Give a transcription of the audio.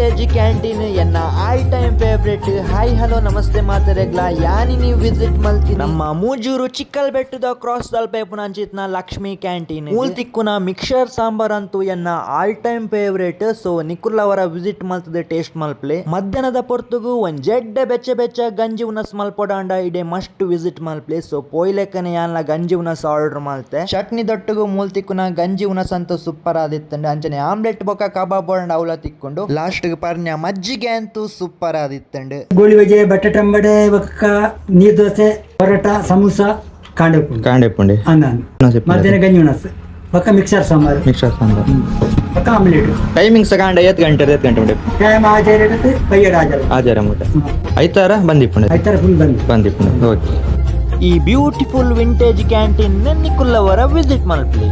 Vintage canteen ಎನ್ನ all time favourite. Hi hello ನಮಸ್ತೆ ಮಾತರೆಗ್ಲ ಯಾನಿ ನೀವು ವಿಸಿಟ್ ಮಲ್ತಿ ನಮ್ಮ ಮೂಜೂರು ಚಿಕ್ಕಲ್ ಬೆಟ್ಟದ ಕ್ರಾಸ್ ದಲ್ಪೇಪುನ ಅಂಚಿತ್ನ ಲಕ್ಷ್ಮಿ ಕ್ಯಾಂಟೀನ್ ಮೂಲ್ ತಿಕ್ಕುನ ಮಿಕ್ಸರ್ ಸಾಂಬಾರ್ ಅಂತೂ ಎನ್ನ ಆಲ್ ಟೈಮ್ ಫೇವ್ರೇಟ್. ಸೊ ನಿಕುಲ್ಲವರ ವಿಸಿಟ್ ಮಲ್ತದೆ ಟೇಸ್ಟ್ ಮಲ್ಪ್ಲೆ. ಮಧ್ಯಾಹ್ನದ ಪೊರ್ತುಗು ಒಂದ್ ಜಡ್ಡೆ ಬೆಚ್ಚ ಬೆಚ್ಚ ಗಂಜಿ ಉನಸ್ ಮಲ್ಪೊಡಾಂಡ ಇಡೆ ಮಸ್ಟ್ ವಿಸಿಟ್ ಮಲ್ಪ್ಲೆ. ಸೊ ಪೋಯ್ಲೆಕ್ಕನೆ ಯಾನ್ಲ ಗಂಜಿ ಉನಸ್ ಆರ್ಡರ್ ಮಲ್ತೆ. ಚಟ್ನಿ ದೊಟ್ಟುಗು ಮೂಲ್ ತಿಕ್ಕುನ ಗಂಜಿ ಉನಸ್ ಅಂತೂ ಸೂಪರ್ ಆದಿತ್ತಂಡೆ. ಅಂಚನೆ ಆಮ್ಲೆಟ್ ಬೊಕ್ಕ ಕಬಾಬ್ ಅವಳ ತಿಕ್ಕೊಂಡು ಲಾಸ್ಟ್ ಪರ್ನ್ಯ ಮಜ್ಜಿಗೆ ಅಂತೂ ಸೂಪರ್ ಆದಿತ್ತಂಡೆ. ಗೋಳಿ ಬಜೆ ಬಟಾಟಂಬಡೆ ಬೊಕ್ಕ ನೀರ್ ದೋಸೆ ಪರೋಟ ಸಮೂಸ ಕಾಂಡೆಪುಂಡೆ ಅನ್ನ ಮಧ್ಯಾಹ್ನ ಗಂಜಿ ಉಣಸ್ ಬೊಕ್ಕ ಮಿಕ್ಸರ್ ಸಾಂಬಾರ್ ಬೊಕ್ಕ ಆಮ್ಲೆಟ್. ಟೈಮಿಂಗ್ಸ್ ಕಾಂಡ ಎತ್ ಗಂಟೆ ಉಂಡೆ ಟೈಮ್ ಆಜಾರ ಬೈಯಡ ಆಚಾರ ಮುಟ್ಟ ಐತಾರ ಬಂದಿಪ್ಪುಂಡೆ ಐತಾರ ಫುಲ್ ಬಂದಿಪ್ಪುಂಡೆ. ಓಕೆ. ಈ ಬ್ಯೂಟಿಫುಲ್ ವಿಂಟೇಜ್ ಕ್ಯಾಂಟೀನ್ ನಿಕುಲ್ಲವರ ವಿಸಿಟ್ ಮಲ್ಪ್ಲೆ.